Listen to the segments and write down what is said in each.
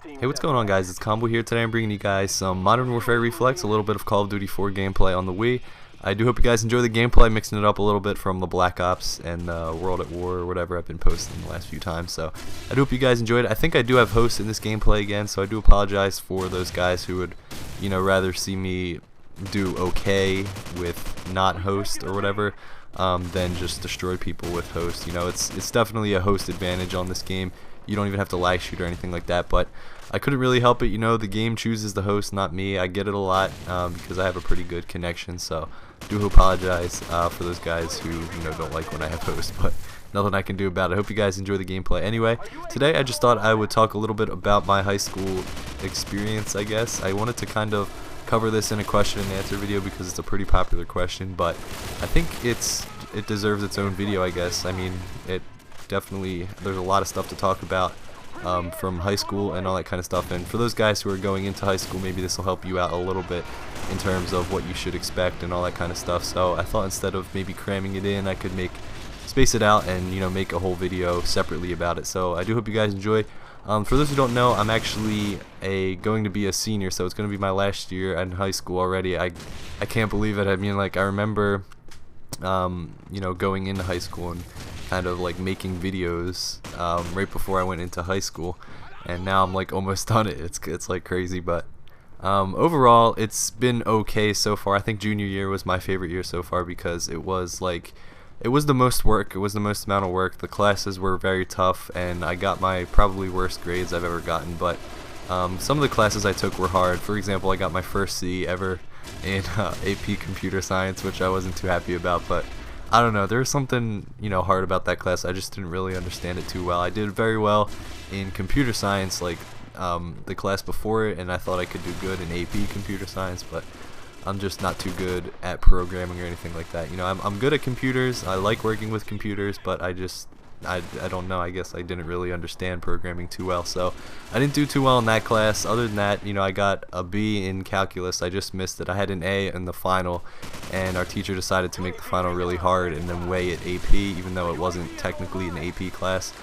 Hey, what's going on, guys? It's Combo here. Today I'm bringing you guys some Modern Warfare Reflex, a little bit of Call of Duty 4 gameplay on the Wii. I do hope you guys enjoy the gameplay, mixing it up a little bit from the Black Ops and World at War or whatever I've been posting the last few times. So I do hope you guys enjoyed it. I think I do have hosts in this gameplay again, so I do apologize for those guys who would, rather see me do okay with not host or whatever than just destroy people with host. It's definitely a host advantage on this game. You don't even have to lag shoot or anything like that, but I couldn't really help it. The game chooses the host, not me. I get it a lot because I have a pretty good connection, so I do apologize for those guys who don't like when I have host, but nothing I can do about it. I hope you guys enjoy the gameplay. Anyway, today I just thought I would talk a little bit about my high school experience, I guess. I wanted to kind of cover this in a question and answer video because it's a pretty popular question, but I think it deserves its own video, I guess. I mean, there's a lot of stuff to talk about from high school and all that kind of stuff, and for those guys who are going into high school, maybe this will help you out a little bit in terms of what you should expect and all that kind of stuff. So I thought instead of maybe cramming it in, I could space it out and make a whole video separately about it. So I do hope you guys enjoy. For those who don't know, I'm actually going to be a senior, so it's going to be my last year in high school already. I can't believe it. I mean, like, I remember going into high school and kind of like making videos right before I went into high school, and now I'm like almost done it. It's like crazy, but overall it's been okay so far. I think junior year was my favorite year so far because it was the most work. It was the most amount of work. The classes were very tough, and I got my probably worst grades I've ever gotten, but some of the classes I took were hard. For example, I got my first C ever in AP Computer Science, which I wasn't too happy about, but I don't know, there was something hard about that class. I just didn't really understand it too well. I did very well in computer science, like the class before it, and I thought I could do good in AP Computer Science, but I'm just not too good at programming or anything like that. I'm good at computers. I like working with computers, but I don't know, I guess I didn't really understand programming too well, so I didn't do too well in that class. Other than that, I got a B in calculus. I just missed it. I had an A in the final, and our teacher decided to make the final really hard and then weigh it AP, even though it wasn't technically an AP class.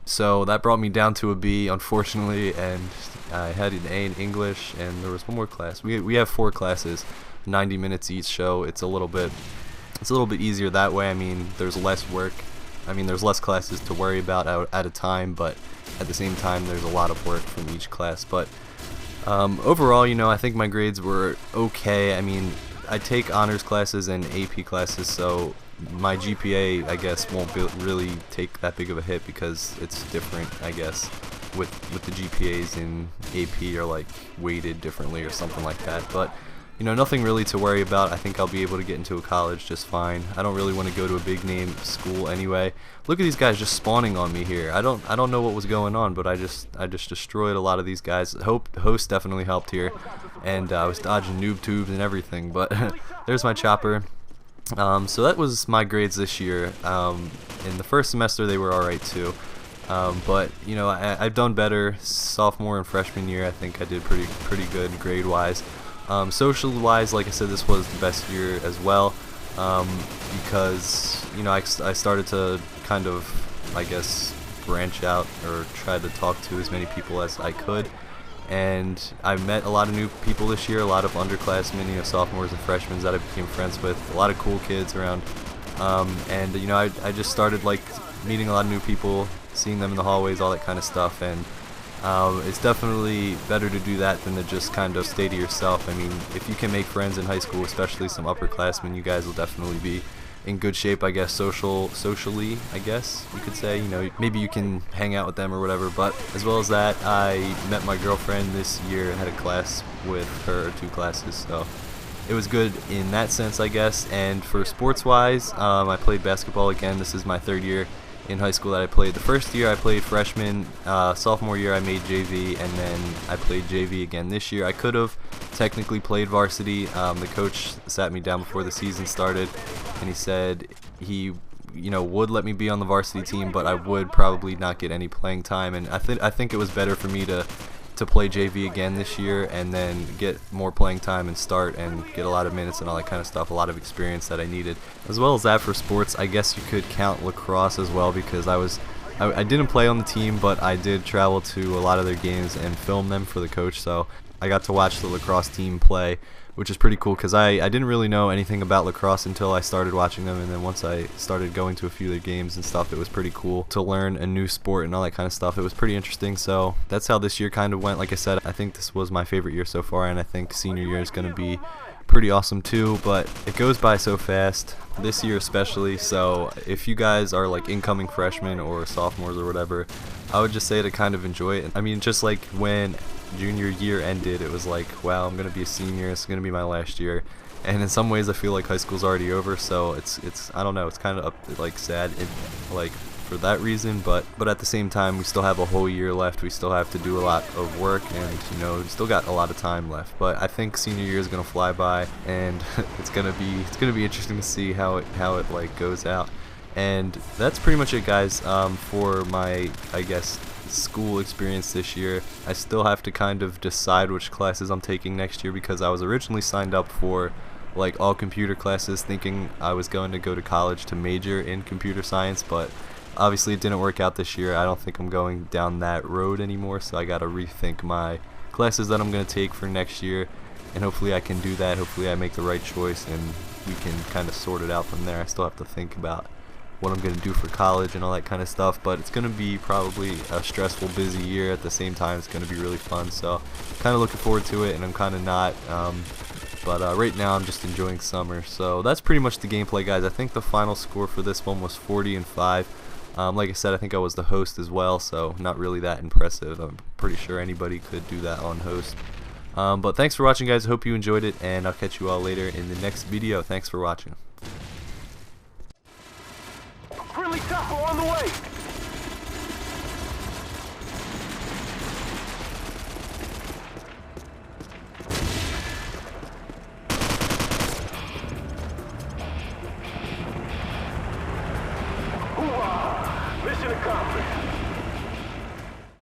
So that brought me down to a B, unfortunately, and I had an A in English, and there was one more class. We have 4 classes, 90 minutes each, so it's a little bit easier that way. I mean, there's less work. I mean, there's less classes to worry about at a time, but at the same time, there's a lot of work from each class. But overall, I think my grades were okay. I mean, I take honors classes and AP classes, so my GPA, I guess, won't really take that big of a hit because it's different, I guess, with the GPAs in AP are like weighted differently or something like that. But nothing really to worry about. I think I'll be able to get into a college just fine. I don't really want to go to a big name school anyway. Look at these guys just spawning on me here. I don't know what was going on, but I just destroyed a lot of these guys. Host definitely helped here, and I was dodging noob tubes and everything. But there's my chopper. So that was my grades this year. In the first semester they were alright too. But I've done better sophomore and freshman year. I think I did pretty good grade wise. Social wise, like I said, this was the best year as well, because I started to kind of, I guess, branch out or try to talk to as many people as I could, and I met a lot of new people this year, a lot of underclassmen, sophomores and freshmen that I became friends with, a lot of cool kids around, and I just started like meeting a lot of new people, seeing them in the hallways, all that kind of stuff, and it's definitely better to do that than to just kind of stay to yourself. I mean, if you can make friends in high school, especially some upperclassmen, you guys will definitely be in good shape, I guess, socially, I guess you could say. Maybe you can hang out with them or whatever, but as well as that, I met my girlfriend this year and had a class with her, or 2 classes, so it was good in that sense, I guess. And for sports-wise, I played basketball again. This is my 3rd year in high school that I played. The first year I played freshman, sophomore year I made JV, and then I played JV again this year. I could have technically played varsity. The coach sat me down before the season started, and he said he would let me be on the varsity team, but I would probably not get any playing time, and I think it was better for me to play JV again this year and then get more playing time and start and get a lot of minutes and all that kind of stuff, a lot of experience that I needed. As well as that, for sports, I guess you could count lacrosse as well, because I was I didn't play on the team, but I did travel to a lot of their games and film them for the coach, so I got to watch the lacrosse team play, which is pretty cool because I didn't really know anything about lacrosse until I started watching them, and then once I started going to a few of their games and stuff, it was pretty cool to learn a new sport and all that kind of stuff. It was pretty interesting, so that's how this year kind of went. Like I said, I think this was my favorite year so far, and I think senior year is going to be pretty awesome too, but it goes by so fast, this year especially. So if you guys are like incoming freshmen or sophomores or whatever, I would just say to kind of enjoy it. I mean, just like when junior year ended, it was like, wow, I'm gonna be a senior, it's gonna be my last year, and in some ways I feel like high school's already over, so it's I don't know, it's kind of like sad like for that reason, but at the same time we still have a whole year left. We still have to do a lot of work, and you know, we still got a lot of time left. But I think senior year is gonna fly by, and it's gonna be interesting to see how it like goes out. And that's pretty much it, guys, for my, I guess, school experience this year. I still have to kind of decide which classes I'm taking next year, because I was originally signed up for like all computer classes, thinking I was going to go to college to major in computer science, but obviously it didn't work out this year. I don't think I'm going down that road anymore, so I gotta rethink my classes that I'm gonna take for next year, and hopefully I can do that. Hopefully I make the right choice and we can kind of sort it out from there. I still have to think about what I'm gonna do for college and all that kind of stuff, but it's gonna be probably a stressful, busy year. At the same time, it's gonna be really fun, so kind of looking forward to it, and I'm kind of not, but right now I'm just enjoying summer. So that's pretty much the gameplay, guys. I think the final score for this one was 40-5. Like I said, I think I was the host as well, so not really that impressive. I'm pretty sure anybody could do that on host. But thanks for watching, guys. Hope you enjoyed it, and I'll catch you all later in the next video. Thanks for watching. Friendly chopper on the way! Hoorah! Mission accomplished.